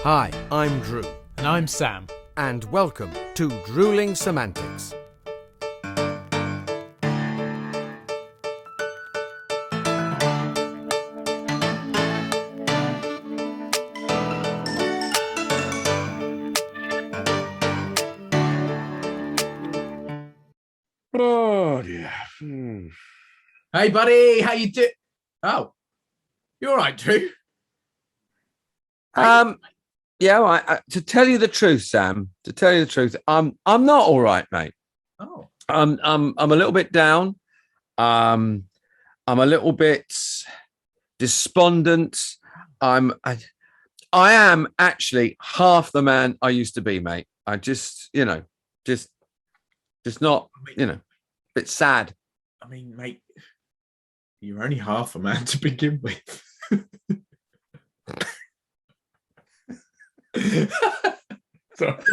Hi, I'm Drew. And I'm Sam. And welcome to Drewling Samantics. Oh dear. Hey, buddy, how you do? Oh, you all right, Drew? Yeah. To tell you the truth, Sam. To tell you the truth, I'm not all right, mate. Oh, I'm a little bit down. I'm a little bit despondent. I am actually half the man I used to be, mate. I just not, a bit sad. I mean, mate, you're only half a man to begin with. Sorry.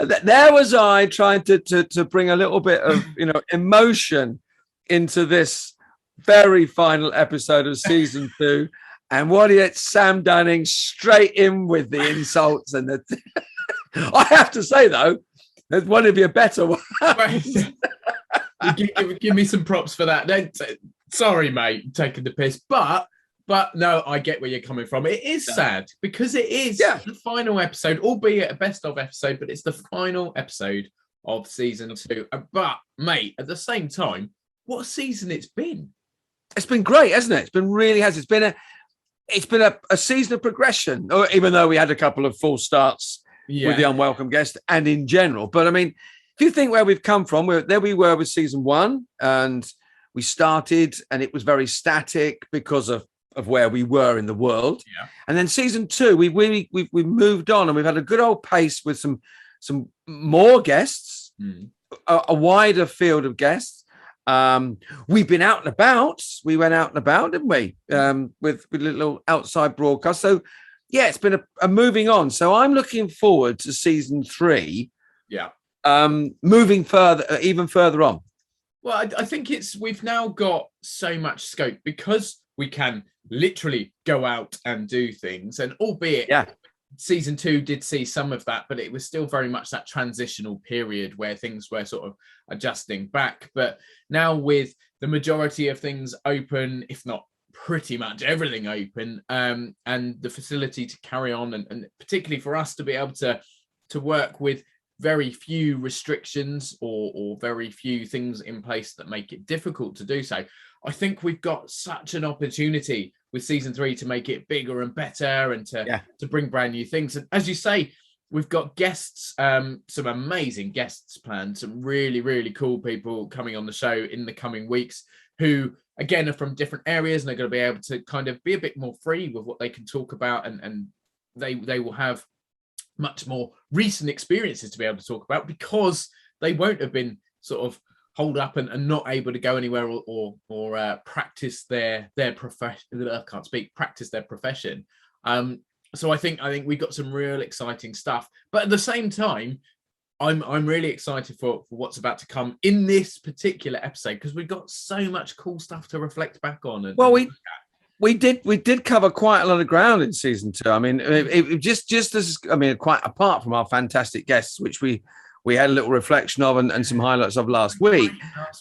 There was I trying to bring a little bit of emotion into this very final episode of season 2, and what it's Sam Dunning straight in with the insults and the. I have to say though, there's one of your better ones. give me some props for that. Sorry, mate, taking the piss, but no, I get where you're coming from. It is sad because it is the final episode, albeit a best of episode, but it's the final episode of season 2. But mate, at the same time, what a season it's been. It's been great, hasn't it? It's been really has. It's been a season of progression, even though we had a couple of false starts with the unwelcome guest and in general. But I mean, if you think where we've come from, there we were with season 1, and we started and it was very static because of where we were in the world. Yeah. And then season 2, we've moved on, and we've had a good old pace with some more guests, a wider field of guests. We've been out and about. We went out and about, didn't we? With a little outside broadcast. So yeah, it's been a moving on. So I'm looking forward to season 3. Yeah. Moving even further on. Well, I think we've now got so much scope because we can literally go out and do things, and albeit season 2 did see some of that, but it was still very much that transitional period where things were sort of adjusting back. But now with the majority of things open, if not pretty much everything open, and the facility to carry on, and particularly for us to be able to work with very few restrictions or very few things in place that make it difficult to do so, I think we've got such an opportunity with season 3 to make it bigger and better, and to bring brand new things. And as you say, we've got guests, some amazing guests planned, some really, really cool people coming on the show in the coming weeks who, again, are from different areas, and they're going to be able to kind of be a bit more free with what they can talk about, and they will have much more recent experiences to be able to talk about, because they won't have been sort of hold up and not able to go anywhere or practice their profession. I can't speak. Practice their profession. So I think we've got some real exciting stuff. But at the same time, I'm really excited for what's about to come in this particular episode, because we've got so much cool stuff to reflect back on. We did cover quite a lot of ground in season 2. I mean, it just as quite apart from our fantastic guests, which we had a little reflection of and some highlights of last week.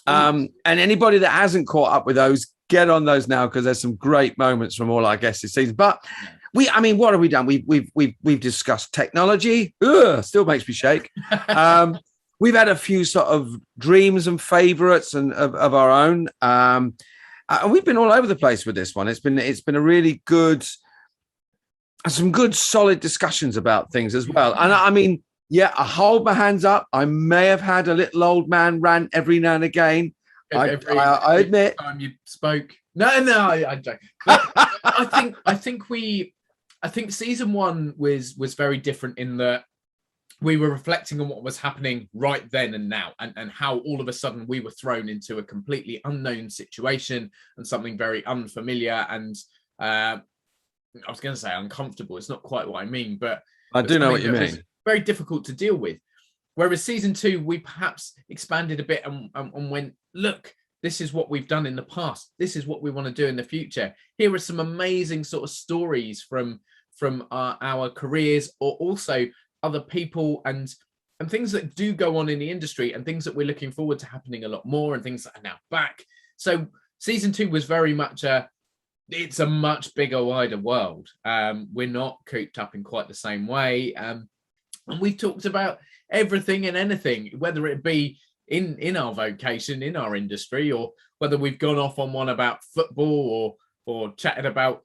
And anybody that hasn't caught up with those, get on those now, because there's some great moments from all our guests this season. But what have we done? We've discussed technology. Still makes me shake. We've had a few sort of dreams and favorites and of our own. And we've been all over the place with this one. It's been a really good, some good solid discussions about things as well. And I mean, I hold my hands up. I may have had a little old man rant every now and again. I admit. Time you spoke. No, I joke. I think season 1 was very different in that we were reflecting on what was happening right then and now, and how all of a sudden we were thrown into a completely unknown situation and something very unfamiliar and I was going to say uncomfortable. It's not quite what I mean, but I do know what you mean. Very difficult to deal with. Whereas season 2, we perhaps expanded a bit and went, look, this is what we've done in the past. This is what we want to do in the future. Here are some amazing sort of stories from from our careers, or also other people and things that do go on in the industry, and things that we're looking forward to happening a lot more, and things that are now back. So season 2 was very much it's a much bigger, wider world. We're not cooped up in quite the same way. And we've talked about everything and anything, whether it be in our vocation, in our industry, or whether we've gone off on one about football or chatted about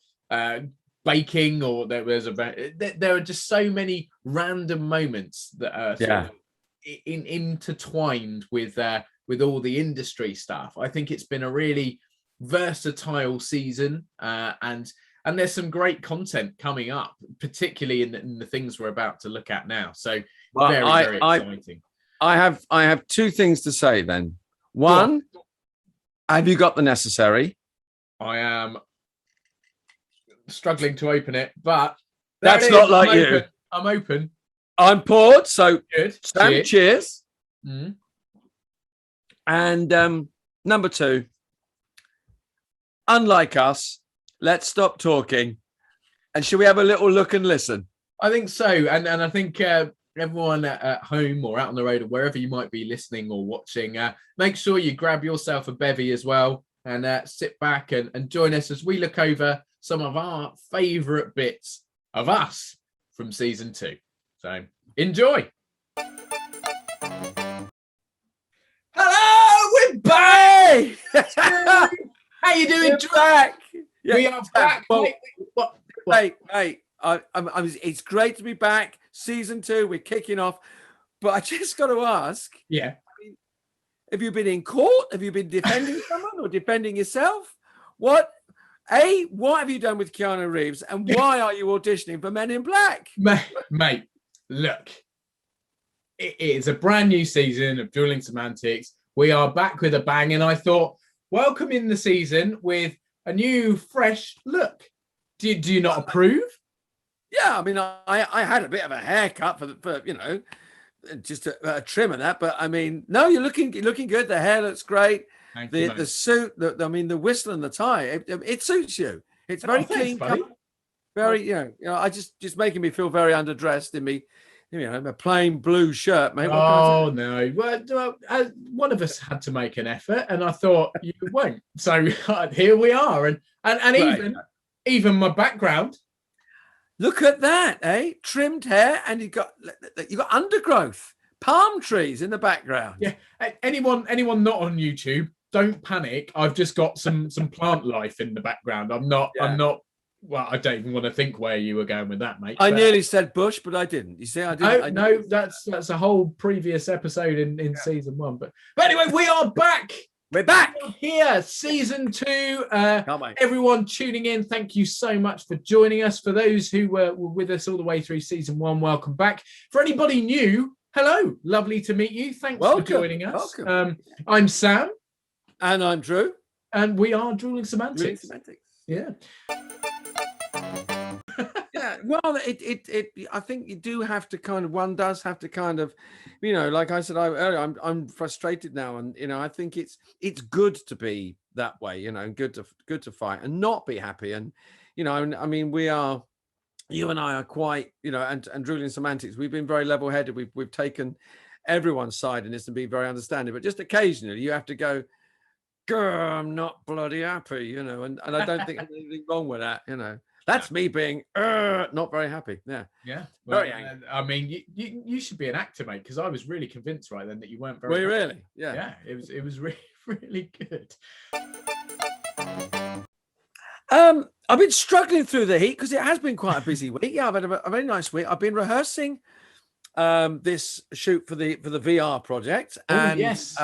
baking, or there are just so many random moments that are sort of intertwined with all the industry stuff. I think it's been a really versatile season, and there's some great content coming up, particularly in the things we're about to look at now. So very exciting. I have two things to say then. One, have you got the necessary? I am struggling to open it, but that's not like you. I'm open. I'm poured. So good. Sam, cheers. Mm. And number 2, unlike us, let's stop talking. And should we have a little look and listen? I think so. And I think everyone at home or out on the road or wherever you might be listening or watching, make sure you grab yourself a bevy as well, and sit back and join us as we look over some of our favourite bits of us from season 2. So enjoy. Hello, we're back. How you doing? We're back. Yeah, we are back. Well, Hey, it's great to be back. Season 2, we're kicking off. But I just got to ask. Yeah. Have you been in court? Have you been defending someone or defending yourself? What have you done with Keanu Reeves? And why are you auditioning for Men in Black? Mate, look. It is a brand new season of Drewling Samantics. We are back with a bang. And I thought, welcome in the season with a new, fresh look. Do you not approve? Yeah, I mean, I had a bit of a haircut for just a trim and that, but I mean, no, you're looking good. The hair looks great. The suit, the whistle and the tie, it suits you. It's very clean cut, very I just making me feel very underdressed in me. A plain blue shirt, mate. Oh no! Well, one of us had to make an effort, and I thought you won't. So here we are, and right. even my background. Look at that, eh? Trimmed hair, and you got undergrowth, palm trees in the background. Yeah. Anyone not on YouTube, don't panic. I've just got some plant life in the background. I'm not. Well, I don't even want to think where you were going with that, mate. I nearly said bush, but I didn't. You see, I didn't. No, that's a whole previous episode in season 1. But anyway, we are back. We're back here, season 2. Everyone tuning in, thank you so much for joining us. For those who were with us all the way through season 1, welcome back. For anybody new, hello, lovely to meet you. Thanks for joining us. I'm Sam, and I'm Drew, and we are Drewling Samantics. Yeah. Yeah, well, I think you do have to one does have to like I said earlier, I'm frustrated now, and I think it's good to be that way, and good to fight and not be happy, and I mean you and I are quite, and Drewling Samantics, we've been very level-headed. We've taken everyone's side in this and be very understanding, but just occasionally you have to go, girl, I'm not bloody happy, and I don't think there's anything wrong with that, That's me being not very happy. Yeah. Yeah. Well, very angry. I mean, you should be an actor, mate, because I was really convinced right then that you weren't very. Were you really? Yeah. Yeah. It was really, really good. I've been struggling through the heat because it has been quite a busy week. Yeah, I've had a very nice week. I've been rehearsing this shoot for the VR project, and yes.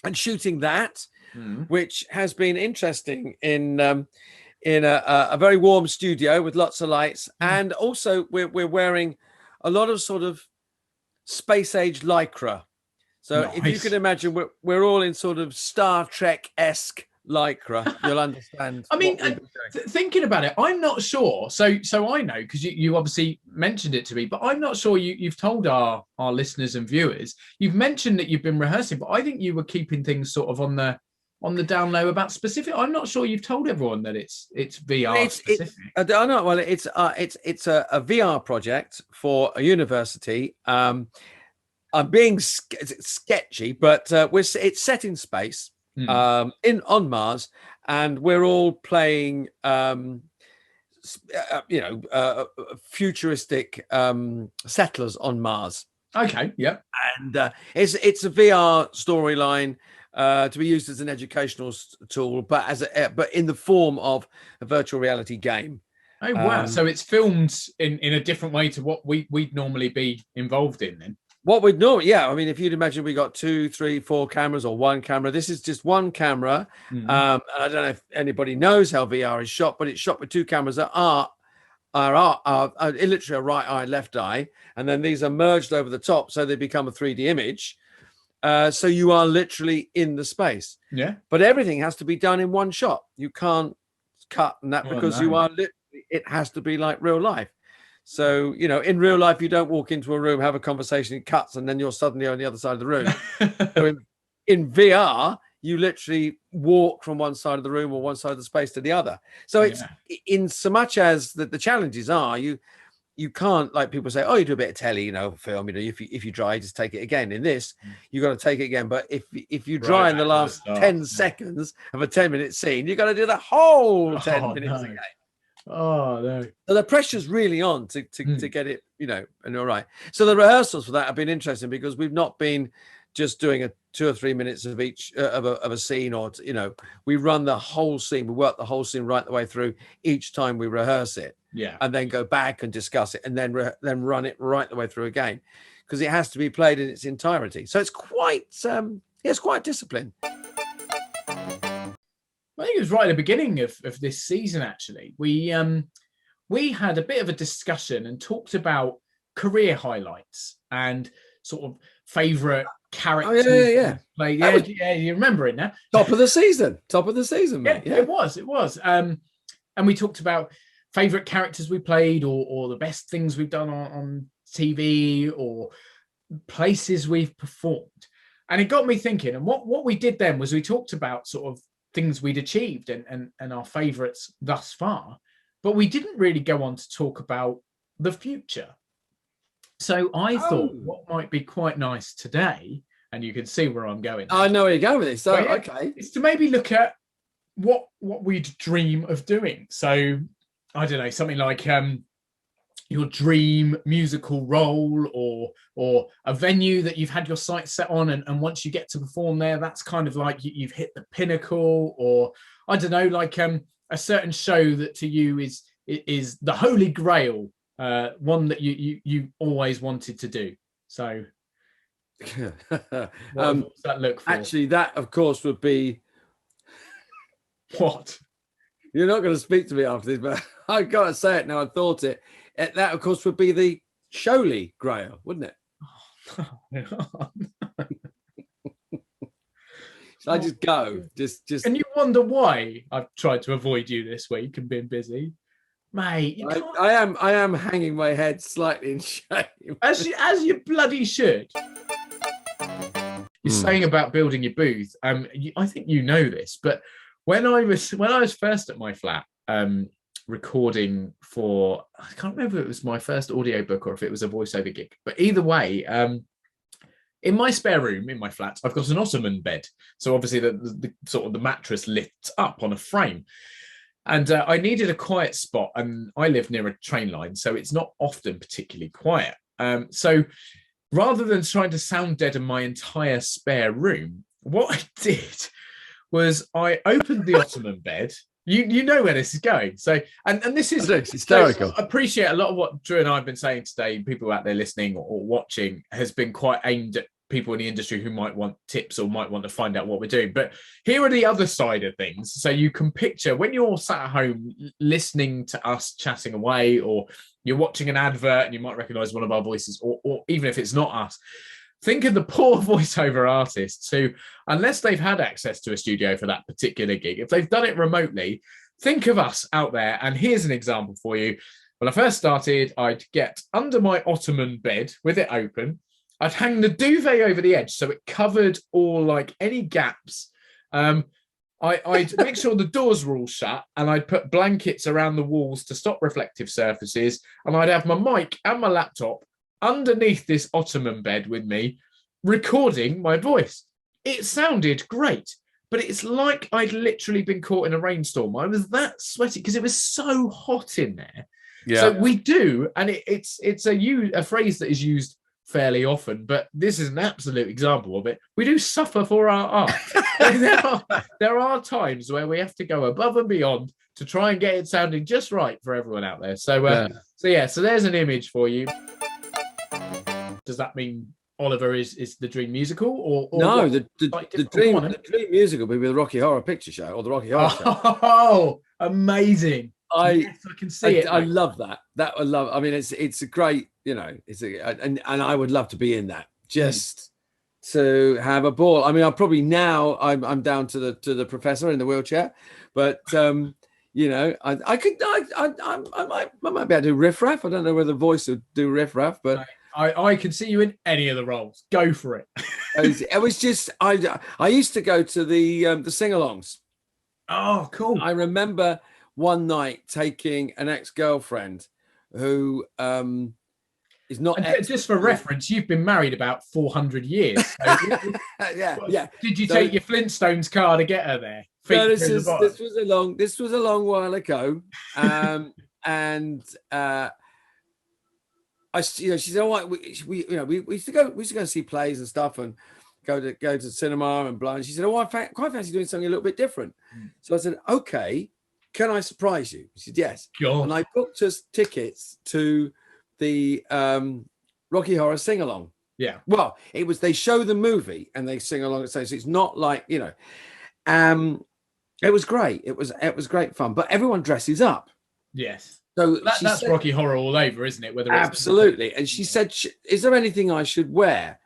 And shooting that, which has been interesting in a very warm studio with lots of lights, and also we're wearing a lot of sort of space age lycra. So nice. If you can imagine, we're all in sort of Star Trek-esque lycra. You'll understand. I mean, thinking about it, I'm not sure. So I know, because you obviously mentioned it to me, but I'm not sure you've told our listeners and viewers. You've mentioned that you've been rehearsing, but I think you were keeping things sort of on the on the down low about specific? I'm not sure you've told everyone that it's VR specific. I don't know. Well, it's a VR project for a university. I'm being sketchy, but it's set in space, on Mars, and we're all playing, futuristic settlers on Mars. Okay, yeah, and it's a VR storyline to be used as an educational tool, but but in the form of a virtual reality game. Oh wow! So it's filmed in a different way to what we'd normally be involved in then. What we'd normally, yeah. I mean, if you'd imagine we got 2, 3, 4 cameras or one camera, this is just one camera. And I don't know if anybody knows how VR is shot, but it's shot with 2 cameras that are literally a right eye, left eye, and then these are merged over the top, so they become a 3D image. So you are literally in the space. Yeah. But everything has to be done in one shot. You can't cut and that because you are literally. It has to be like real life. So, in real life, you don't walk into a room, have a conversation, it cuts, and then you're suddenly on the other side of the room. So in VR, you literally walk from one side of the room or one side of the space to the other. So it's in so much as that the challenges are, you can't, like people say, oh, you do a bit of telly, film, if you dry, just take it again. In this, you got to take it again. But if you dry in the last 10 seconds of a 10-minute scene, you got to do the whole 10 minutes again. Oh no! So the pressure's really on to get it, and all right. So the rehearsals for that have been interesting because we've not been just doing a 2 or 3 minutes of each of a scene, or we run the whole scene. We work the whole scene right the way through each time we rehearse it, and then go back and discuss it, and then run it right the way through again, because it has to be played in its entirety. So it's quite disciplined. I think it was right at the beginning of this season, actually. We had a bit of a discussion and talked about career highlights and sort of favourite characters. Oh, yeah. You remember it now? Top of the season, mate. Yeah, it was. And we talked about favourite characters we played, or the best things we've done on TV, or places we've performed. And it got me thinking. And what we did then was we talked about sort of things we'd achieved and our favorites thus far, but we didn't really go on to talk about the future. So I thought what might be quite nice today, and you can see where I'm going. I know where you're going with this. So okay, it's to maybe look at what we'd dream of doing. So I don't know, something like your dream musical role, or a venue that you've had your sights set on, and once you get to perform there, that's kind of like you've hit the pinnacle. Or I don't know, like a certain show that to you is the holy grail, one that you always wanted to do. So what's that look for? Actually, that of course would be what? You're not going to speak to me after this, but I've got to say it now. I thought it. That, of course, would be the Holy Grail, wouldn't it? So I just go, just. And you wonder why I've tried to avoid you this week and been busy, mate. I am hanging my head slightly in shame, as you bloody should. You're saying about building your booth. I think you know this, but when I was first at my flat, recording for, I can't remember if it was my first audiobook or if it was a voiceover gig, but either way, in my spare room in my flat, I've got an ottoman bed. So obviously the sort of the mattress lifts up on a frame, and I needed a quiet spot, and I live near a train line, so it's not often particularly quiet. So rather than trying to sound dead in my entire spare room, what I did was I opened the ottoman bed. You know where this is going. So, and this is hysterical. So I appreciate a lot of what Drew and I have been saying today. People out there listening or watching has been quite aimed at people in the industry who might want tips or might want to find out what we're doing. But here are the other side of things. So you can picture when you're sat at home listening to us chatting away, or you're watching an advert and you might recognize one of our voices, or even if it's not us. Think of the poor voiceover artists who, unless they've had access to a studio for that particular gig, if they've done it remotely, think of us out there. And here's an example for you. When I first started, I'd get under my ottoman bed with it open. I'd hang the duvet over the edge so it covered all like any gaps. I'd make sure the doors were all shut, and I'd put blankets around the walls to stop reflective surfaces, and I'd have my mic and my laptop underneath this ottoman bed with me, recording my voice. It sounded great, but it's like I'd literally been caught in a rainstorm. I was that sweaty because it was so hot in there. Yeah. So we do, and it's a phrase that is used fairly often, but this is an absolute example of it. We do suffer for our art. there are times where we have to go above and beyond to try and get it sounding just right for everyone out there. So so there's an image for you. Does that mean Oliver is the Dream musical, or no? The Dream musical will be the Rocky Horror Picture Show or the Rocky Horror Show. Oh, amazing! I can see it. I love that. I mean, it's a great, and I would love to be in that. Just to have a ball. I mean, I'm probably now I'm down to the professor in the wheelchair, but I might be able to do Riff Raff. I don't know whether the voice would do Riff Raff, but I can see you in any of the roles. Go for it. It was just I used to go to the sing-alongs. Oh, cool. I remember one night taking an ex-girlfriend who is not just for reference, you've been married about 400 years. So yeah. Did you take your Flintstones car to get her there? No, this was a long while ago. And she said, "Oh, we used to go see plays and stuff and go to cinema and blah." And she said, "Oh, I quite fancy doing something a little bit different." So I said, "Okay, can I surprise you?" She said, "Yes." Sure. And I booked us tickets to the Rocky Horror sing along. Yeah. Well, it was they show the movie and they sing along. So it's not like it was great. It was great fun. But everyone dresses up. Yes. So that's Rocky Horror all over, isn't it? Whether absolutely. And she said, "Is there anything I should wear?"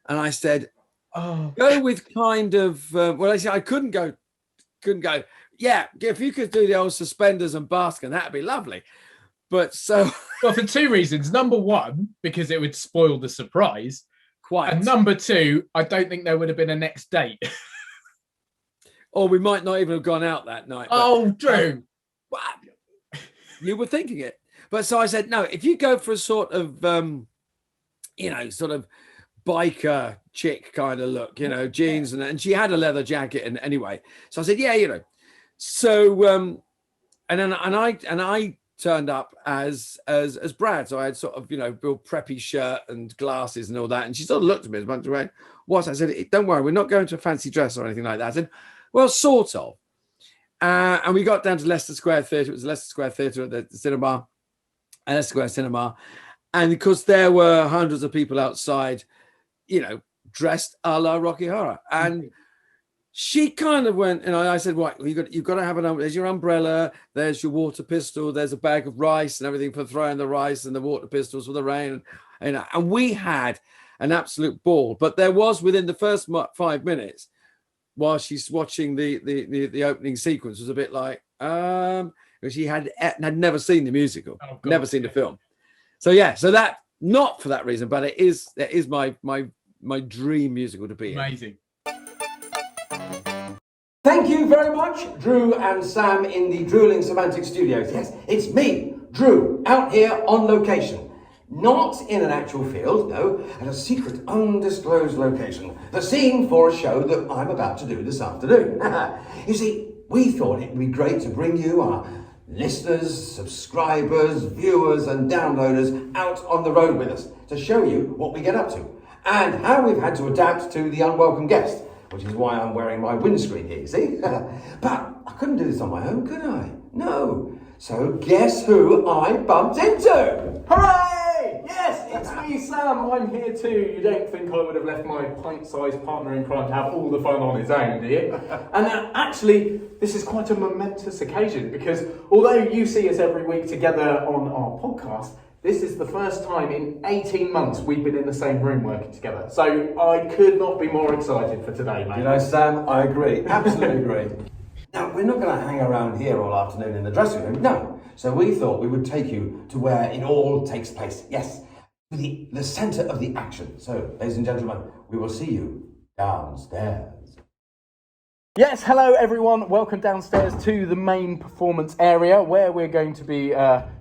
And I said, "Go with kind of." I said I couldn't go. Yeah, if you could do the old suspenders and basking, that'd be lovely. But well, for two reasons. Number one, because it would spoil the surprise. Quite. And number two, I don't think there would have been a next date. Or we might not even have gone out that night. Oh, Drew. You were thinking it. But so I said, no, if you go for a sort of, sort of biker chick kind of look, jeans and she had a leather jacket and anyway. So I said, yeah, So, and I turned up as Brad. So I had sort of, real preppy shirt and glasses and all that. And she sort of looked at me as much as what? I said, don't worry, we're not going to a fancy dress or anything like that. I said, well, sort of. And we got down to Leicester Square Theatre. It was Leicester Square Theatre at the cinema, Leicester Square Cinema. And because there were hundreds of people outside, dressed a la Rocky Horror. And she kind of went, and I said, right, well, you've got to have there's your umbrella, there's your water pistol, there's a bag of rice and everything for throwing the rice and the water pistols for the rain. And we had an absolute ball. But there was, within the first 5 minutes, while she's watching the opening sequence, was a bit like, she had never seen the musical, never seen the film. So that, not for that reason, but it is my dream musical to be in. Amazing. Thank you very much, Drew and Sam in the Drewling Samantics studios. Yes, it's me, Drew, out here on location. Not in an actual field, no, at a secret, undisclosed location. The scene for a show that I'm about to do this afternoon. You see, we thought it would be great to bring you, our listeners, subscribers, viewers and downloaders out on the road with us to show you what we get up to and how we've had to adapt to the unwelcome guest, which is why I'm wearing my windscreen here, you see? But I couldn't do this on my own, could I? No. So guess who I bumped into? Hooray! Yes, it's me, Sam. I'm here too. You don't think I would have left my pint-sized partner in crime to have all the fun on his own, do you? And actually, this is quite a momentous occasion because although you see us every week together on our podcast, this is the first time in 18 months we've been in the same room working together. So I could not be more excited for today, mate. Sam, I agree. Absolutely agree. Now, we're not going to hang around here all afternoon in the dressing room, no. So we thought we would take you to where it all takes place. Yes, the centre of the action. So, ladies and gentlemen, we will see you downstairs. Yes, hello everyone. Welcome downstairs to the main performance area where we're going to be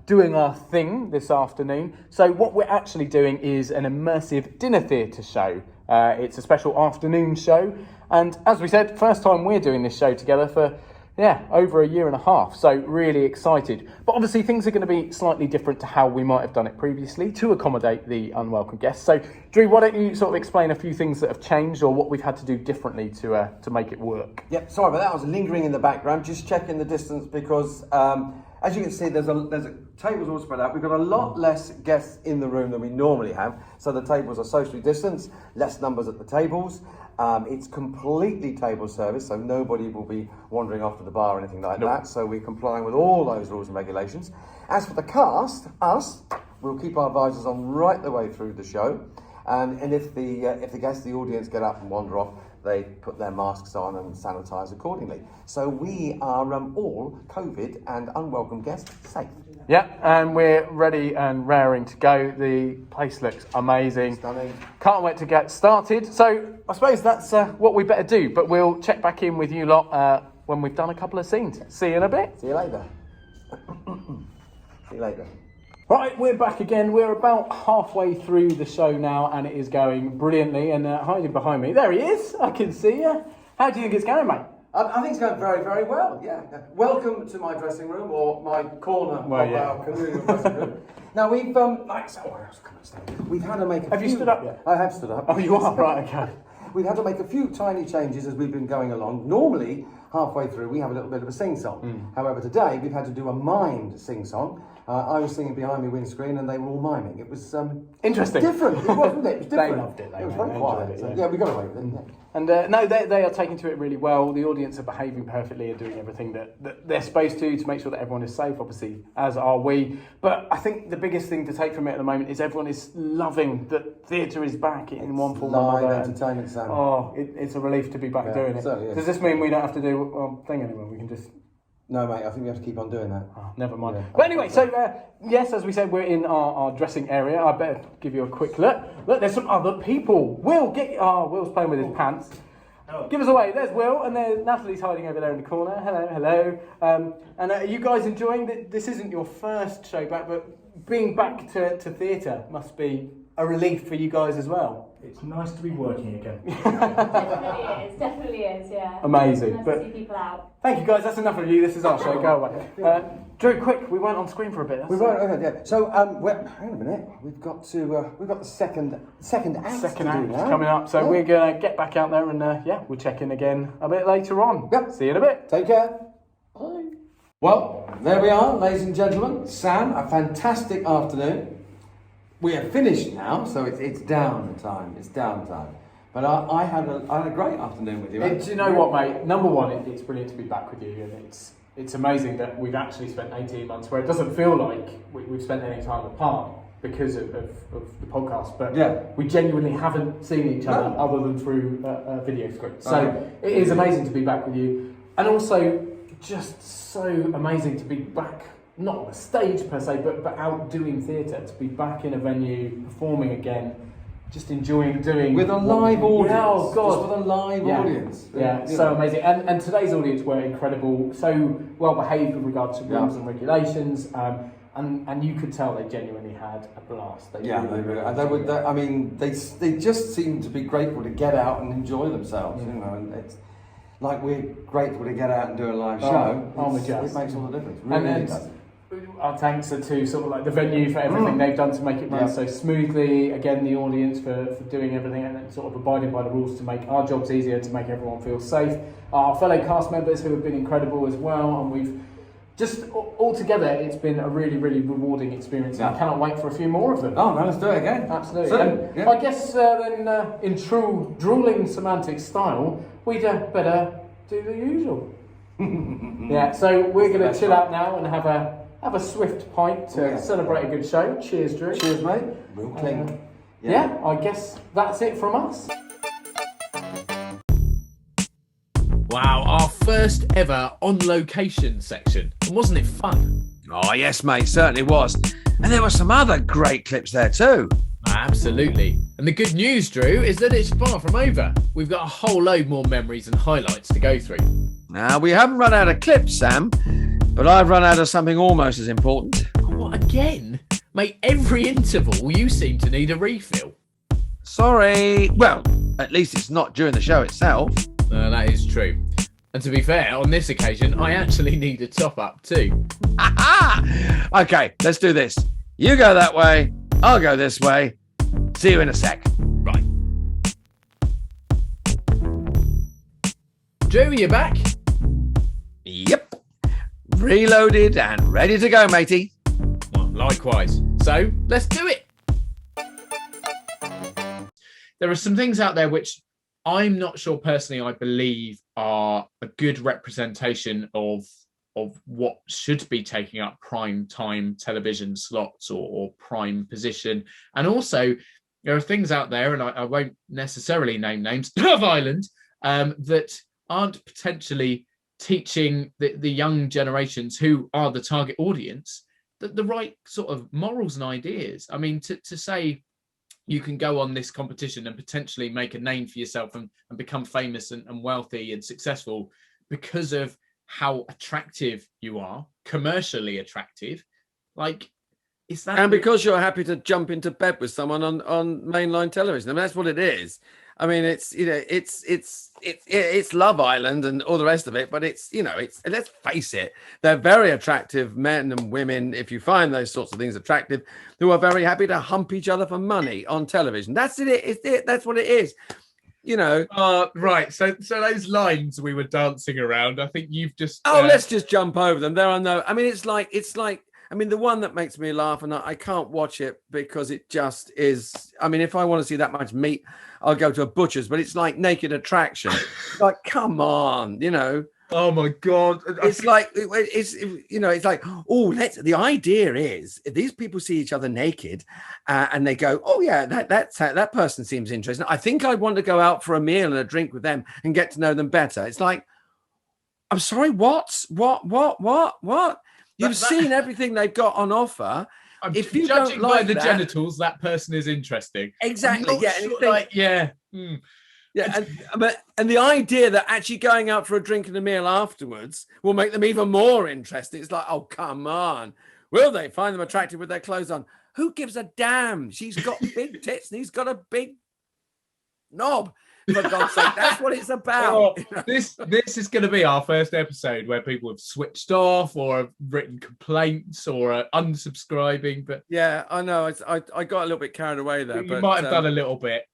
doing our thing this afternoon. So what we're actually doing is an immersive dinner theatre show. It's a special afternoon show. And as we said, first time we're doing this show together for over a year and a half, so really excited. But obviously things are going to be slightly different to how we might have done it previously to accommodate the unwelcome guests. So Drew, why don't you sort of explain a few things that have changed or what we've had to do differently to make it work? Yep, sorry about that. I was lingering in the background, just checking the distance because as you can see, there's a tables all spread out. We've got a lot less guests in the room than we normally have, so the tables are socially distanced, less numbers at the tables. It's completely table service, so nobody will be wandering off to the bar or anything like that. So we're complying with all those rules and regulations. As for the cast, we'll keep our visors on right the way through the show. And if the guests, the audience get up and wander off, they put their masks on and sanitise accordingly. So we are all COVID and unwelcome guests safe. Yeah, and we're ready and raring to go. The place looks amazing. Stunning. Can't wait to get started. So I suppose that's what we better do, but we'll check back in with you lot when we've done a couple of scenes. See you in a bit. See you later. See you later. Right, we're back again. We're about halfway through the show now, and it is going brilliantly. And hiding behind me, there he is. I can see you. How do you think it's going, mate? I think it's going very, very well, yeah. Welcome to my dressing room, or my corner of our communal dressing room. Now, we've, we've had to make a few... Have you stood up yet? I have stood up. Oh, you are? Right, okay. We've had to make a few tiny changes as we've been going along. Normally, halfway through, we have a little bit of a sing-song. However, today, we've had to do a mimed sing-song. I was singing behind my windscreen and they were all miming. It was interesting. Different. It was, wasn't it? It was different. They loved it. It was very quiet. So, we got away with it. Yeah. And no, they are taking to it really well. The audience are behaving perfectly and doing everything that they're supposed to make sure that everyone is safe, obviously, as are we. But I think the biggest thing to take from it at the moment is everyone is loving that theatre is back in one form or another. Live entertainment, Sam. Oh, it's a relief to be back doing it. Certainly is. Does this mean we don't have to do a thing anymore? We can just... No, mate, I think we have to keep on doing that. Oh, never mind. Yeah. But anyway, so yes, as we said, we're in our dressing area. I better give you a quick look. Look, there's some other people. Will's playing with his pants. Oh. Give us away. There's Will, and there's Natalie's hiding over there in the corner. Hello. And are you guys enjoying that? This isn't your first show back, but being back to theatre must be a relief for you guys as well. It's nice to be working again. Definitely is, yeah. Amazing. Nice to see people out. Thank you guys, that's enough of you, this is our show, go away. Drew, quick, we weren't on screen for a bit. We weren't, yeah. So, hang on a minute, we've got the second act. Second act coming up, so we're going to get back out there and we'll check in again a bit later on. Yep. See you in a bit. Take care. Bye. Well, there we are, ladies and gentlemen. Sam, a fantastic afternoon. We are finished now, so it's down time. It's down time. But I had a great afternoon with you. Do you know what, mate? Number one, it's brilliant to be back with you, and it's amazing that we've actually spent 18 months where it doesn't feel like we've spent any time apart because of the podcast. But we genuinely haven't seen each other other than through a video script. So it is amazing to be back with you, and also just so amazing to be back. Not on a stage per se, but out doing theatre, to be back in a venue, performing again, just enjoying doing... With a live audience. Yeah, oh God. Just with a live audience. Yeah, so amazing. And today's audience were incredible, so well behaved with regard to rules and regulations, and you could tell they genuinely had a blast. They just seemed to be grateful to get out and enjoy themselves, you know, and it's like we're grateful to get out and do a live show. It makes all the difference. Really does. Our thanks are to sort of like the venue for everything they've done to make it run so smoothly. Again, the audience for doing everything and sort of abiding by the rules to make our jobs easier, to make everyone feel safe. Our fellow cast members who have been incredible as well, and we've just all together, it's been a really, really rewarding experience. And I cannot wait for a few more of them. Oh, no, let's do it again. Absolutely. I guess then, in true Drewling Samantics style, we'd better do the usual. So we're going to chill out now and have a swift pint to celebrate a good show. Cheers, Drew. Cheers, mate. Real clean. I guess that's it from us. Wow, our first ever on location section. And wasn't it fun? Oh, yes, mate, certainly was. And there were some other great clips there too. Absolutely. And the good news, Drew, is that it's far from over. We've got a whole load more memories and highlights to go through. Now, we haven't run out of clips, Sam, but I've run out of something almost as important. What, again? Mate, every interval you seem to need a refill. Sorry. Well, at least it's not during the show itself. That is true. And to be fair, on this occasion, I actually need a top up too. Okay, let's do this. You go that way, I'll go this way. See you in a sec. Right. Drew, you back? Yep. Reloaded and ready to go, matey. Well, likewise. So, let's do it. There are some things out there which I'm not sure personally I believe are a good representation of what should be taking up prime time television slots or prime position. And also, there are things out there, and I won't necessarily name names, Love Island, that aren't potentially teaching the young generations who are the target audience the right sort of morals and ideas. I mean, to say you can go on this competition and potentially make a name for yourself and become famous and wealthy and successful because of how attractive you are, commercially attractive, like, is that... And because you're happy to jump into bed with someone on mainline television. I mean, that's what it is. I mean, it's, you know, it's Love Island and all the rest of it, but it's, you know, it's, let's face it, they're very attractive men and women, if you find those sorts of things attractive, who are very happy to hump each other for money on television. That's it. That's what it is. You know. Right. So those lines we were dancing around, I think you've just... let's just jump over them. There are no... I mean, it's like... I mean, the one that makes me laugh, and I can't watch it because it just is... I mean, if I want to see that much meat, I'll go to a butcher's, but it's like Naked Attraction. Like, come on, you know. Oh, my God. It's like, you know, it's like, oh, the idea is if these people see each other naked and they go, oh, yeah, that person seems interesting. I think I'd want to go out for a meal and a drink with them and get to know them better. It's like, I'm sorry, what? You've seen everything they've got on offer. If you judging don't like by the that, genitals, that person is interesting. Exactly. Yeah. Sure, Yeah, and the idea that actually going out for a drink and a meal afterwards will make them even more interesting. It's like, oh, come on. Will they find them attractive with their clothes on? Who gives a damn? She's got big tits and he's got a big knob. For God's sake, that's what it's about. Oh, this is going to be our first episode where people have switched off or have written complaints or are unsubscribing. But yeah, I know. I got a little bit carried away there. You might have done a little bit.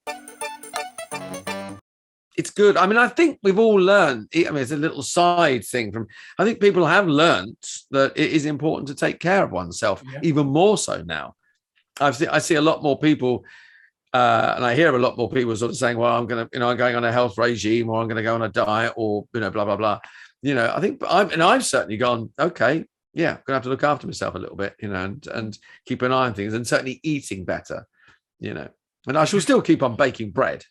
It's good. I mean, I think we've all learned. I mean, it's a little side thing from. I think people have learned that it is important to take care of oneself, even more so now. I see a lot more people. And I hear a lot more people sort of saying, well, I'm going on a health regime or I'm going to go on a diet or, you know, blah, blah, blah. You know, I think I've certainly gone, okay, yeah, I'm going to have to look after myself a little bit, you know, and keep an eye on things and certainly eating better, you know, and I shall still keep on baking bread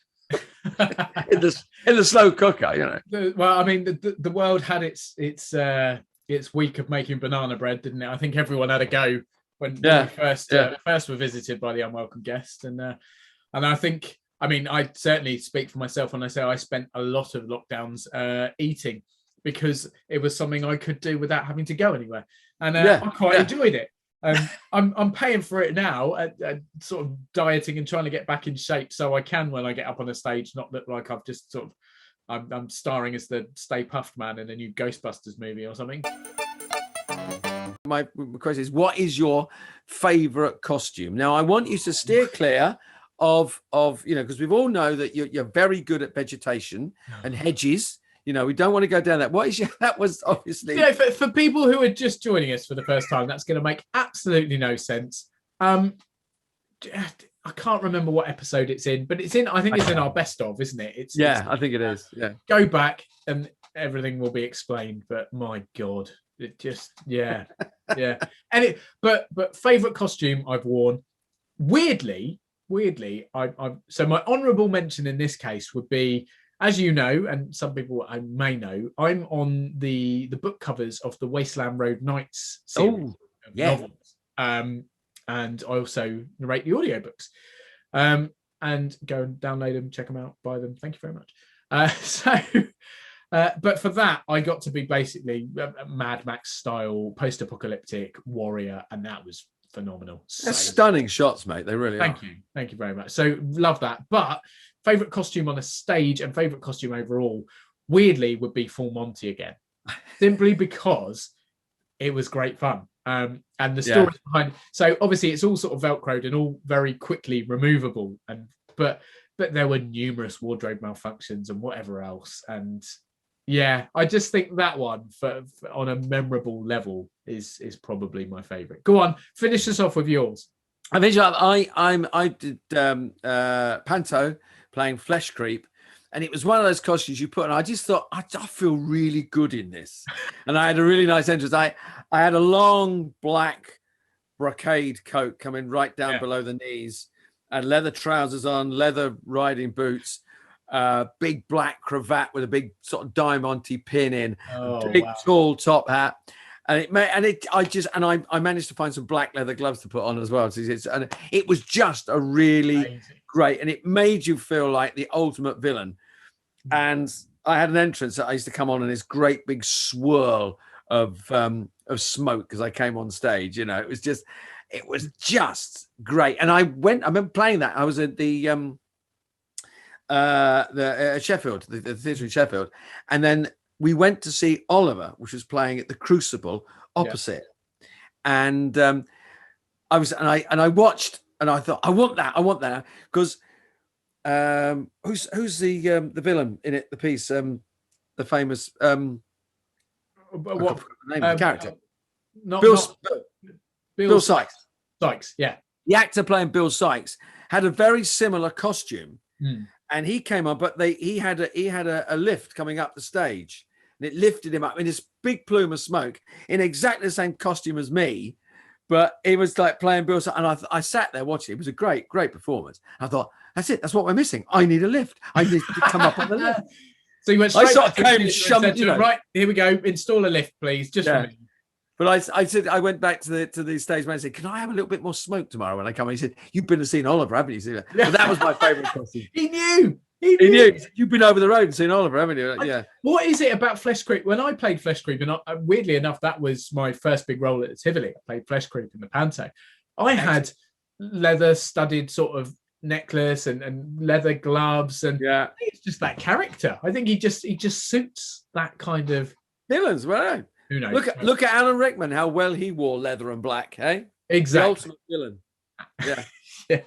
in the slow cooker, you know. Well, I mean, the world had its week of making banana bread, didn't it? I think everyone had a go when we first were visited by the unwelcome guest. And I think, I mean, I certainly speak for myself when I say I spent a lot of lockdowns eating because it was something I could do without having to go anywhere. And I quite enjoyed it. I'm paying for it now, sort of dieting and trying to get back in shape so I can when I get up on a stage, not look like I've just sort of, I'm starring as the Stay Puft Man in a new Ghostbusters movie or something. My question is, what is your favorite costume? Now, I want you to steer clear of you know, because we all know that you're very good at vegetation and hedges. You know, we don't want to go down that. What is that was obviously... Yeah, for people who are just joining us for the first time, that's going to make absolutely no sense. I can't remember what episode it's in, but it's in our best of, isn't it? I think it is. Yeah. Go back and everything will be explained, but my God, it just, yeah. But favorite costume I've worn, weirdly, so my honourable mention in this case would be, as you know, and some people I may know, I'm on the book covers of the Wasteland Road Nights series of novels. And I also narrate the audiobooks. And go and download them, check them out, buy them. Thank you very much. But for that, I got to be basically a Mad Max style post-apocalyptic warrior, and that was phenomenal. They're stunning shots, mate. They really are. Thank you very much. So love that. But favorite costume on a stage and favorite costume overall, weirdly, would be Full Monty again, simply because it was great fun. And the stories behind. So obviously, it's all sort of velcroed and all very quickly removable, but there were numerous wardrobe malfunctions and whatever else. And yeah, I just think that one for on a memorable level is probably my favorite. Go on, finish us off with yours. I did Panto playing Flesh Creep, and it was one of those costumes you put on. I just thought I feel really good in this, and I had a really nice entrance. I had a long black brocade coat coming right down below the knees, and leather trousers on, leather riding boots. Big black cravat with a big sort of diamante pin in, big tall top hat, and I managed to find some black leather gloves to put on as well. And it was just a really great, and it made you feel like the ultimate villain. And I had an entrance that I used to come on in this great big swirl of smoke as I came on stage. You know, it was just great. And I remember playing that. I was at the Sheffield, the theatre in Sheffield, and then we went to see Oliver, which was playing at the Crucible opposite. And I watched, and I thought, I want that because who's the villain in it? The piece, the famous what name of the character? Bill Sykes. Sykes, yeah. The actor playing Bill Sykes had a very similar costume. And he came on, but he had a lift coming up the stage, and it lifted him up in this big plume of smoke in exactly the same costume as me, but he was like playing Bill. And I sat there watching. It was a great performance. I thought, that's it. That's what we're missing. I need a lift. I need to come up on the lift. So you went straight right, here we go. Install a lift, please. Just for me. But I went back to the stage man and said, can I have a little bit more smoke tomorrow when I come? And he said, you've been to see Oliver, haven't you? But that was my favourite costume. He knew. He knew. You've been over the road and seen Oliver, haven't you? Yeah. What is it about Flesh Creep? When I played Flesh Creep, and weirdly enough, that was my first big role at the Tivoli. I played Flesh Creep in the Panto. I had leather studded sort of necklace and leather gloves, and it's just that character. I think he just suits that kind of villains, right? Who knows? Look at Alan Rickman, how well he wore leather and black, hey? Exactly. The ultimate villain. Yeah.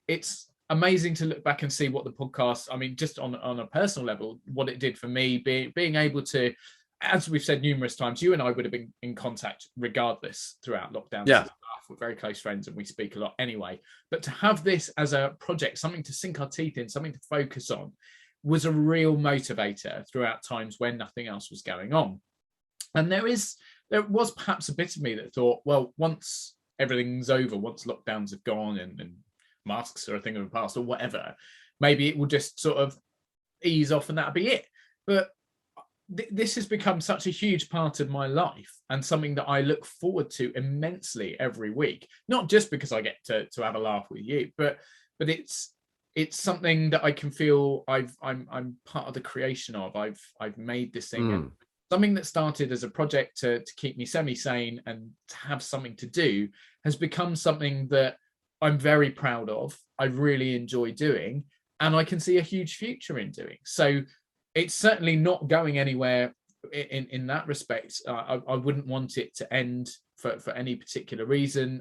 It's amazing to look back and see what the podcast, I mean, just on a personal level, what it did for me, being able to, as we've said numerous times, you and I would have been in contact regardless throughout lockdown. Yeah. We're very close friends and we speak a lot anyway. But to have this as a project, something to sink our teeth in, something to focus on, was a real motivator throughout times when nothing else was going on. And there was perhaps a bit of me that thought, well, once everything's over, once lockdowns have gone and masks are a thing of the past or whatever, maybe it will just sort of ease off and that'll be it. But this has become such a huge part of my life and something that I look forward to immensely every week, not just because I get to have a laugh with you, but it's something that I can feel I'm part of the creation of. I've made this thing, and something that started as a project to keep me semi-sane and to have something to do has become something that I'm very proud of. I really enjoy doing, and I can see a huge future in doing. So it's certainly not going anywhere in that respect. I wouldn't want it to end for any particular reason.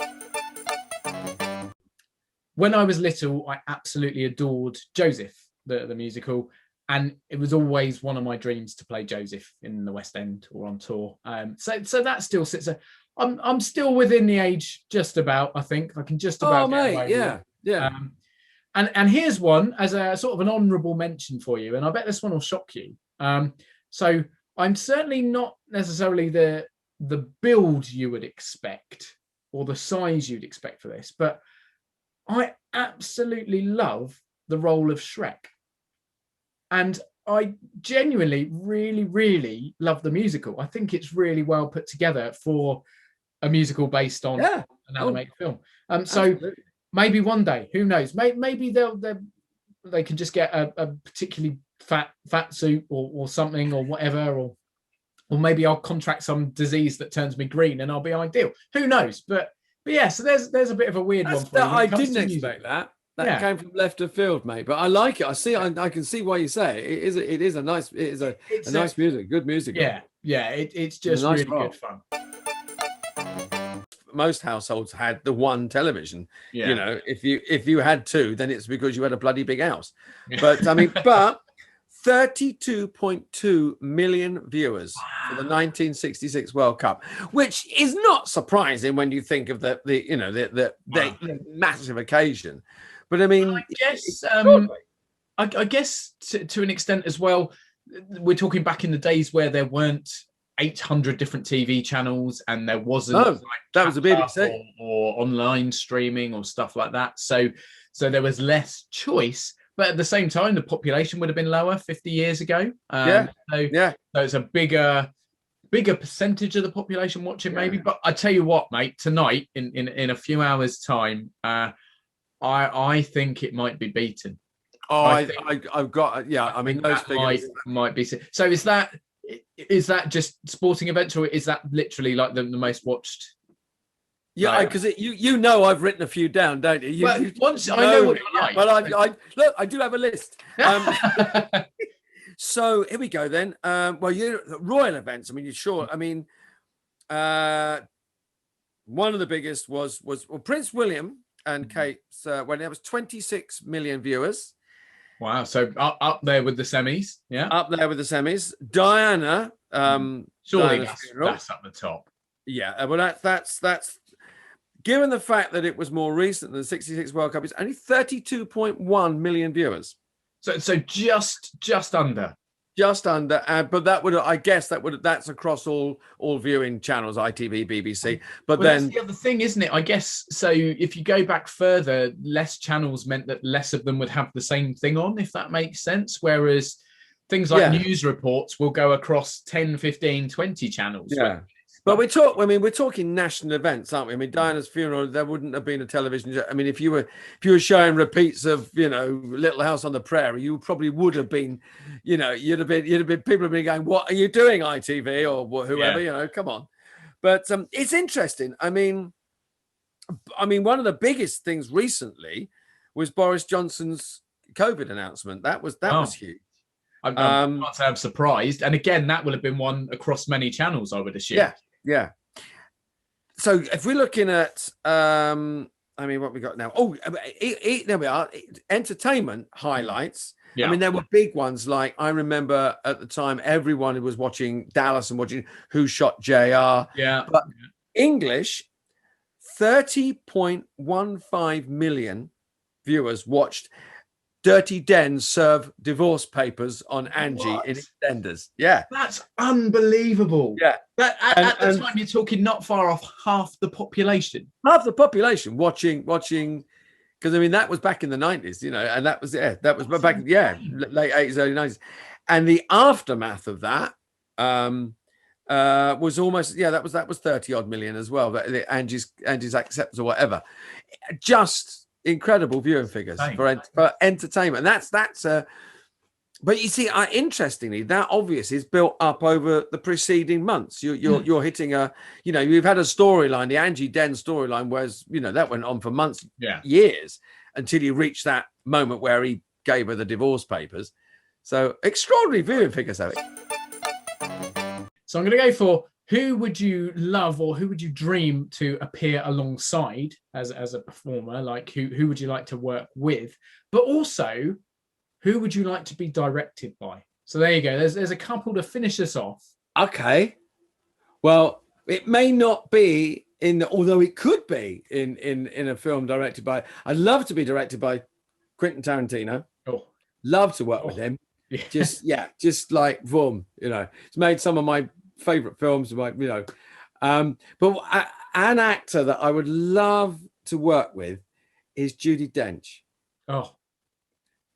When I was little, I absolutely adored Joseph, the musical, and it was always one of my dreams to play Joseph in the West End or on tour. So that still sits. I'm still within the age, just about. I think I can just about. Oh, mate, yeah. And here's one as a sort of an honourable mention for you, and I bet this one will shock you. So I'm certainly not necessarily the build you would expect or the size you'd expect for this, but I absolutely love the role of Shrek. And I genuinely really, really love the musical. I think it's really well put together for a musical based on an animated film. So Absolutely. maybe one day, who knows? Maybe they can just get a particularly fat suit or something or whatever, or maybe I'll contract some disease that turns me green and I'll be ideal. Who knows? But yeah, so there's a bit of a weird one for you. I didn't expect that. That came from left of field, mate. But I like it. I can see why you say it. It is a nice music, good music. Yeah. It's just nice really rock. good fun. Most households had the one television. Yeah. You know, if you had two, then it's because you had a bloody big house. But I mean, but 32.2 million viewers for the 1966 World Cup, which is not surprising when you think of the massive occasion. But I mean, I guess to an extent as well, we're talking back in the days where there weren't 800 different TV channels and there wasn't that was a BBC or online streaming or stuff like that. So there was less choice. But at the same time, the population would have been lower 50 years ago. So it's a bigger percentage of the population watching, maybe. But I tell you what, mate, tonight in a few hours' time, I think it might be beaten. I've got I mean, those figures might be. So is that just sporting events, or is that literally like the most watched? Yeah, because you know I've written a few down, don't you? I know what you like. Well, I do have a list. So here we go then. Royal events. I mean, I mean, one of the biggest was Prince William and Kate's when there was 26 million viewers. Wow! So up there with the semis, yeah. Up there with the semis. Diana, surely that's up the top. Yeah, well, that's. Given the fact that it was more recent than the 66 World Cup, it's only 32.1 million viewers. So just under. Just under, but that's across all viewing channels, ITV, BBC. But then that's the other thing, isn't it? I guess so. If you go back further, less channels meant that less of them would have the same thing on, if that makes sense. Whereas things like news reports will go across 10, 15, 20 channels. Yeah. But we're talking national events, aren't we? I mean, Diana's funeral, there wouldn't have been a television. I mean, if you were showing repeats of, Little House on the Prairie, you probably would have been, you'd have been people have been going, what are you doing, ITV or whoever, come on. But it's interesting. I mean, one of the biggest things recently was Boris Johnson's COVID announcement. That was huge. I can't say I'm surprised. And again, that will have been one across many channels, I would assume. Yeah. So if we're looking at, what we got now? Oh, there we are. Entertainment highlights. Yeah. I mean, there were big ones. Like I remember at the time, everyone was watching Dallas and watching Who Shot JR. Yeah. But English, 30.15 million viewers watched Dirty Den serve divorce papers on Angie in EastEnders. Yeah. That's unbelievable. Yeah. At the time, you're talking not far off half the population. Half the population watching, because I mean, that was back in the 90s, and that was back, late 80s, early 90s. And the aftermath of that was almost, that was 30 odd million as well. Angie's Acceptance or whatever. Just incredible viewing figures for entertainment. That's but you see, interestingly, that obviously is built up over the preceding months. You're hitting you've had a storyline, the Angie Den storyline, whereas that went on for months, years, until you reach that moment where he gave her the divorce papers. So extraordinary viewing figures, Alex. So I'm going to go for, who would you love or who would you dream to appear alongside as a performer? Like who would you like to work with? But also, who would you like to be directed by? So there you go. There's a couple to finish us off. Okay. Well, it may not be although it could be in a film directed by. I'd love to be directed by Quentin Tarantino. Oh, love to work with him. Yeah. Just like boom. It's made some of my favorite films, but an actor that I would love to work with is Judi Dench. Oh,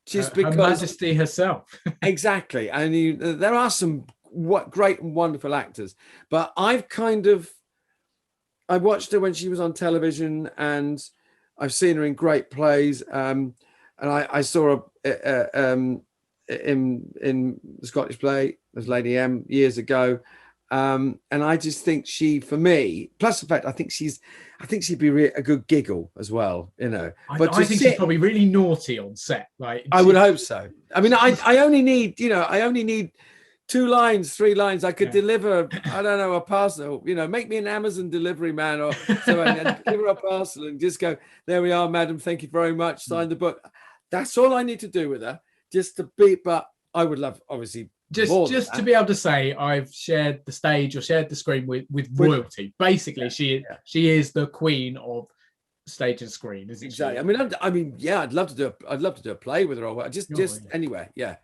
just because Her Majesty herself. Exactly. And there are some great and wonderful actors, but I've kind of I watched her when she was on television, and I've seen her in great plays. And I saw her in the Scottish play as Lady M years ago. And I just think she, for me, plus the fact I think she'd be a good giggle as well, you know. But I think she's probably really naughty on set. Like I would hope so. I mean, I only need 2 lines, 3 lines. I could deliver, I don't know, a parcel, you know, make me an Amazon delivery man or so, and deliver a parcel and just go, there we are, madam, thank you very much, sign the book. That's all I need to do with her, just to be, but I would love, obviously, just to be able to say I've shared the stage or shared the screen with royalty. Basically, she is the queen of stage and screen, isn't exactly. she? I mean, yeah, I'd love to do a play with her, or anyway, yeah.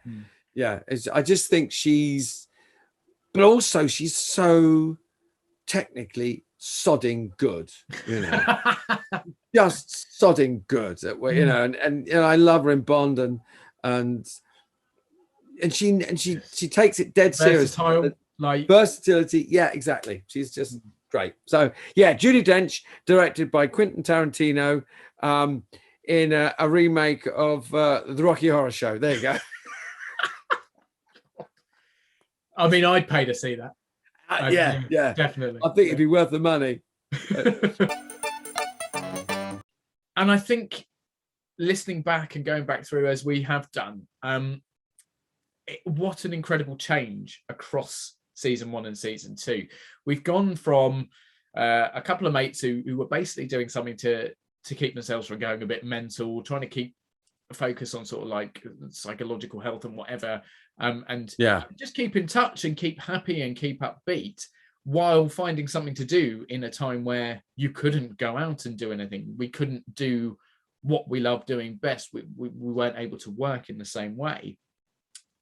Yeah, I just think but also she's so technically sodding good, you know, just sodding good, you know, and you know, I love her in Bond, and she takes it dead serious. Like versatility, yeah, exactly. She's just great. So yeah, Judi Dench, directed by Quentin Tarantino, in a remake of the Rocky Horror Show. There you go. I mean, I'd pay to see that. Yeah, definitely. I think it'd be worth the money. And I think listening back and going back through as we have done, what an incredible change across season 1 and season 2. We've gone from a couple of mates who were basically doing something to keep themselves from going a bit mental, trying to keep a focus on sort of like psychological health and whatever, and just keep in touch and keep happy and keep upbeat while finding something to do in a time where you couldn't go out and do anything. We couldn't do what we love doing best. We weren't able to work in the same way.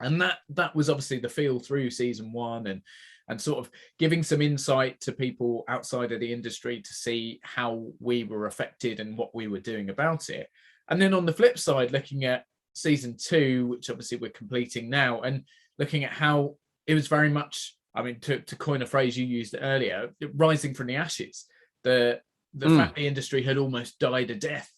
And that was obviously the feel through season 1, and sort of giving some insight to people outside of the industry to see how we were affected and what we were doing about it. And then on the flip side, looking at season 2, which obviously we're completing now, and looking at how it was very much, I mean, to coin a phrase you used earlier, rising from the ashes. The fact the industry had almost died a death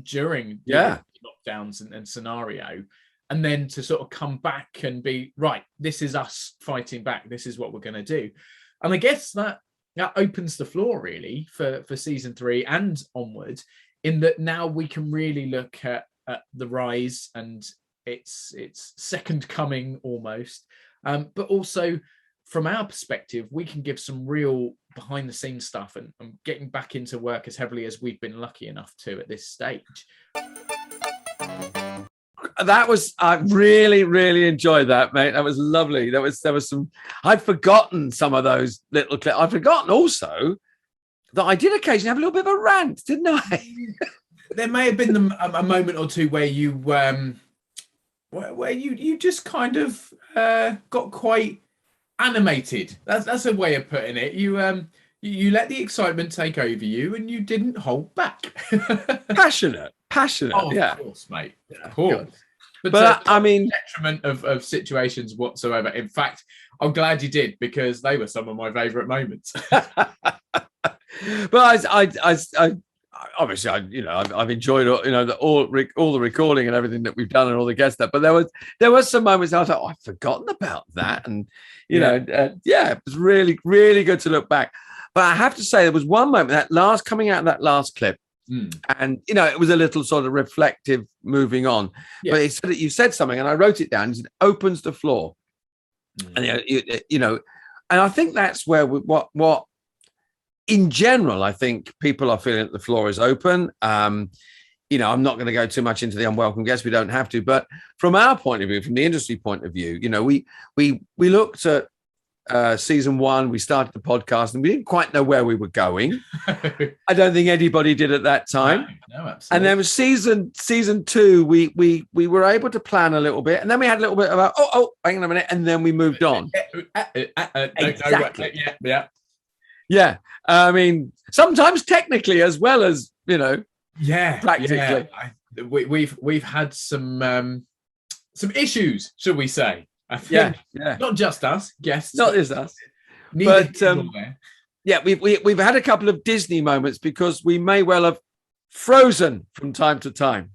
during the lockdowns and scenario. And then to sort of come back and be, right, this is us fighting back. This is what we're going to do. And I guess that opens the floor really for season 3 and onward, in that now we can really look at the rise and its second coming almost. But also from our perspective, we can give some real behind the scenes stuff and getting back into work as heavily as we've been lucky enough to at this stage. I really, really enjoyed that, mate. That was lovely. There was some, I'd forgotten some of those little clips. I'd forgotten also that I did occasionally have a little bit of a rant, didn't I? There may have been a moment or two where you just kind of got quite animated. That's a way of putting it. You let the excitement take over you, and you didn't hold back. Passionate. Oh, yeah, of course, mate. Of course. But I mean, detriment of situations whatsoever. In fact, I'm glad you did, because they were some of my favourite moments. But I obviously, I've enjoyed all the recording and everything that we've done and all the guests. But there was some moments I thought, I've forgotten about that, and it was really, really good to look back. But I have to say, there was one moment coming out of that last clip. And it was a little sort of reflective moving on, but it said that you said something, and I wrote it down. It opens the floor, and and I think that's where what in general I think people are feeling that the floor is open. I'm not going to go too much into the unwelcome guests. We don't have to, but from our point of view, from the industry point of view, we looked at season 1, we started the podcast, and we didn't quite know where we were going. I don't think anybody did at that time. No, absolutely. And then with season 2, we were able to plan a little bit, and then we had a little bit about hang on a minute, and then we moved on. Exactly. Yeah. I mean, sometimes technically as well as practically. Yeah. We've had some issues, shall we say? I think not just us, guests. Not just us. But Yeah, we've had a couple of Disney moments because we may well have frozen from time to time.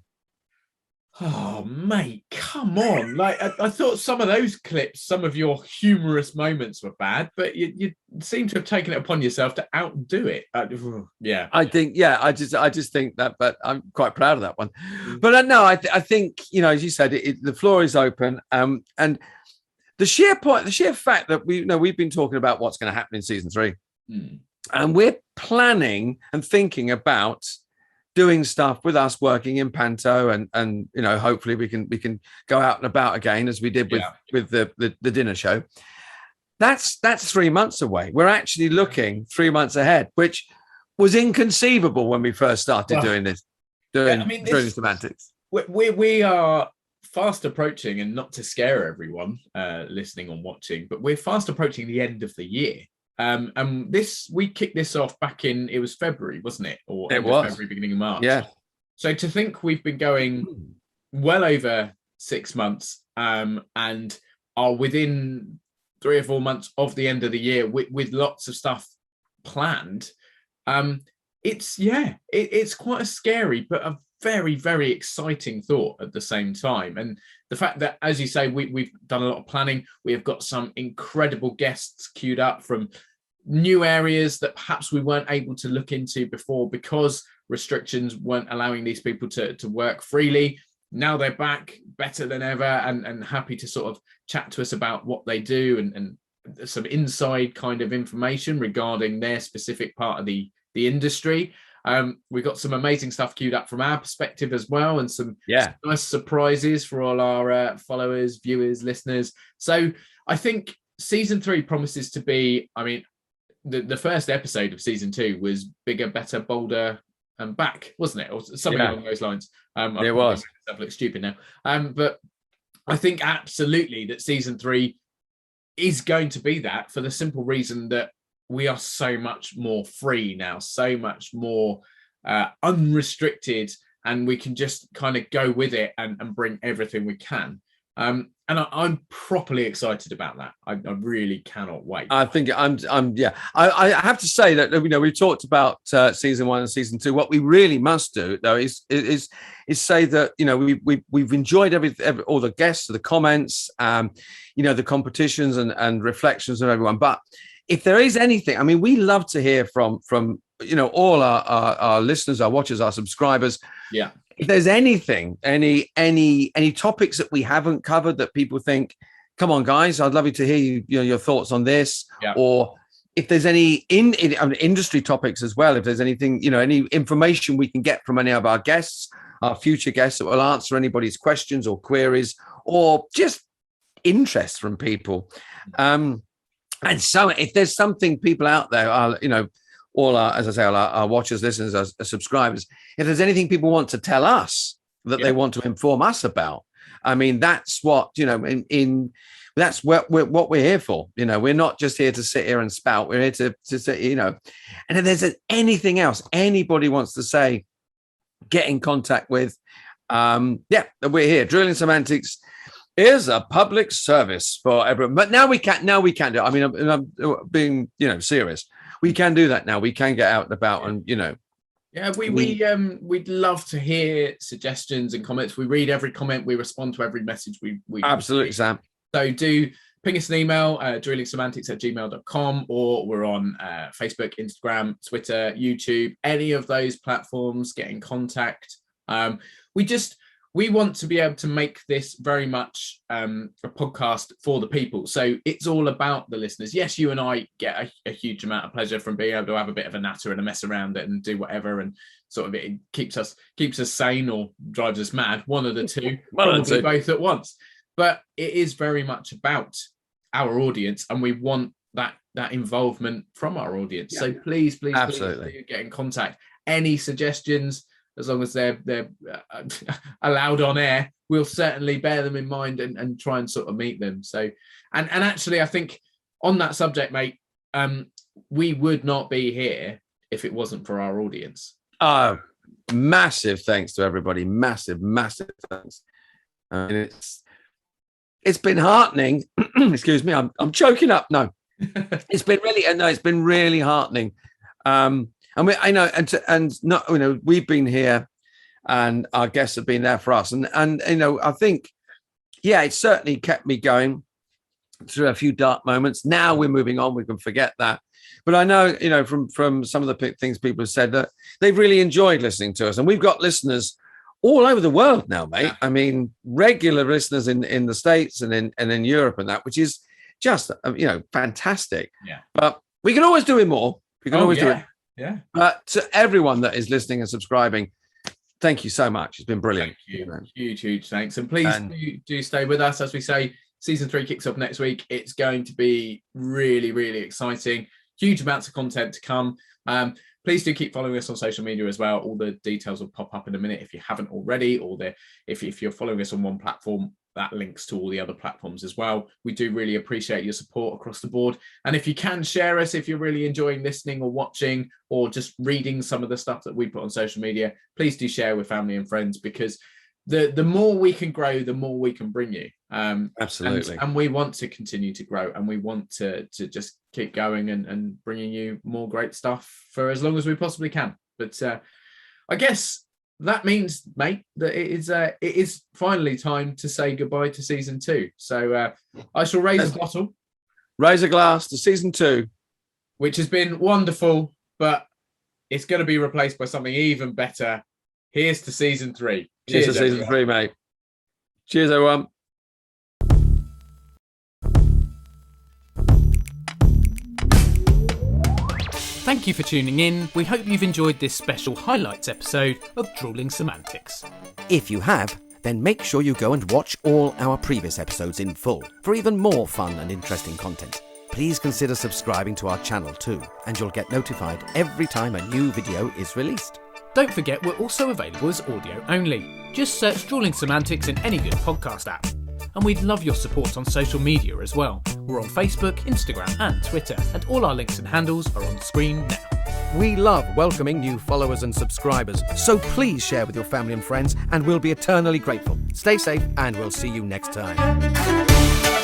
Oh, mate, come on. Like, I thought some of those clips, some of your humorous moments were bad, but you seem to have taken it upon yourself to outdo it. Yeah. I think, I just think that, but I'm quite proud of that one. But no, I think, as you said, the floor is open. And the sheer fact that we've been talking about what's going to happen in season 3. And we're planning and thinking about doing stuff with us working in Panto, and hopefully we can go out and about again as we did with the dinner show. That's 3 months away. We're actually looking 3 months ahead, which was inconceivable when we first started doing this. Drewling Samantics. We are fast approaching, and not to scare everyone listening or watching, but we're fast approaching the end of the year. And we kicked this off back in, it was February, wasn't it? Or it was February, beginning of March. Yeah. So to think we've been going well over 6 months, and are within 3 or 4 months of the end of the year with lots of stuff planned. It's quite a scary, but a very, very exciting thought at the same time. And the fact that, as you say, we've done a lot of planning. We have got some incredible guests queued up from new areas that perhaps we weren't able to look into before because restrictions weren't allowing these people to work freely. Now they're back better than ever and happy to sort of chat to us about what they do and some inside kind of information regarding their specific part of the industry. We've got some amazing stuff queued up from our perspective as well, and some nice surprises for all our followers, viewers, listeners. So I think season 3 promises to be, the first episode of season 2 was bigger, better, bolder, and back, wasn't it? Or something along those lines. It was. I look stupid now. But I think absolutely that season 3 is going to be that, for the simple reason that we are so much more free now, so much more unrestricted, and we can just kind of go with it and bring everything we can. And I'm properly excited about that. I really cannot wait. I think I have to say that we talked about season 1 and season 2. What we really must do though is say that we've enjoyed all the guests, the comments, the competitions and reflections of everyone. But if there is anything, we love to hear from all our listeners, our watchers, our subscribers. Yeah. If there's anything, any topics that we haven't covered that people think, come on, guys, I'd love you to hear your thoughts on this. Yeah. Or if there's any industry topics as well, if there's anything, any information we can get from any of our guests, our future guests, that will answer anybody's questions or queries or just interest from people. And so if there's something people out there are, all our, as I say, all our watchers, listeners, our subscribers, if there's anything people want to tell us that they want to inform us about, that's what, that's what we're here for. We're not just here to sit here and spout. We're here to sit, and if there's anything else anybody wants to say, get in contact with, we're here. Drewling Samantics is a public service for everyone. But now we can do it. I'm being, serious. We can do that now. We can get out and about and, Yeah, we'd love to hear suggestions and comments. We read every comment. We respond to every message we absolutely, Sam. So do ping us an email, drewlingsamantics@gmail.com, or we're on Facebook, Instagram, Twitter, YouTube, any of those platforms. Get in contact. We want to be able to make this very much a podcast for the people. So it's all about the listeners. Yes, you and I get a huge amount of pleasure from being able to have a bit of a natter and a mess around it and do whatever, and sort of it keeps us sane or drives us mad. One of the two, probably both at once. But it is very much about our audience, and we want that involvement from our audience. So please absolutely get in contact. Any suggestions, as long as they're allowed on air, we'll certainly bear them in mind and try and sort of meet them. So, and actually, I think on that subject, mate, we would not be here if it wasn't for our audience. Massive thanks to everybody. Massive thanks. It's been heartening. Excuse me, I'm choking up. No, It's been really, no, it's been really heartening. And I know, and not, we've been here, and our guests have been there for us, and I think, yeah, it's certainly kept me going through a few dark moments. Now we're moving on; we can forget that. But I know, from some of the things people have said, that they've really enjoyed listening to us, and we've got listeners all over the world now, mate. Yeah. I mean, regular listeners in the States and in Europe and that, which is just fantastic. Yeah. But we can always do it more. We can always do it. Yeah. But to everyone that is listening and subscribing, thank you so much. It's been brilliant. Thank you. Huge thanks. And please do stay with us. As we say, season 3 kicks off next week. It's going to be really, really exciting. Huge amounts of content to come. Please do keep following us on social media as well. All the details will pop up in a minute if you haven't already, or if you're following us on one platform, that links to all the other platforms as well. We do really appreciate your support across the board. And if you can share us, if you're really enjoying listening or watching or just reading some of the stuff that we put on social media, please do share with family and friends, because the more we can grow, the more we can bring you. Absolutely. And we want to continue to grow, and we want to just keep going and bringing you more great stuff for as long as we possibly can. But I guess that means, mate, that it is finally time to say goodbye to season 2. So I shall raise a bottle. Raise a glass to season 2. Which has been wonderful, but it's going to be replaced by something even better. Here's to season 3. Cheers to season 3, mate. Cheers, everyone. Thank you for tuning in. We hope you've enjoyed this special highlights episode of Drewling Samantics. If you have, then make sure you go and watch all our previous episodes in full for even more fun and interesting content. Please consider subscribing to our channel too, and you'll get notified every time a new video is released. Don't forget, we're also available as audio only. Just search Drewling Samantics in any good podcast app. And we'd love your support on social media as well. We're on Facebook, Instagram and Twitter, and all our links and handles are on screen now. We love welcoming new followers and subscribers, so please share with your family and friends, and we'll be eternally grateful. Stay safe, and we'll see you next time.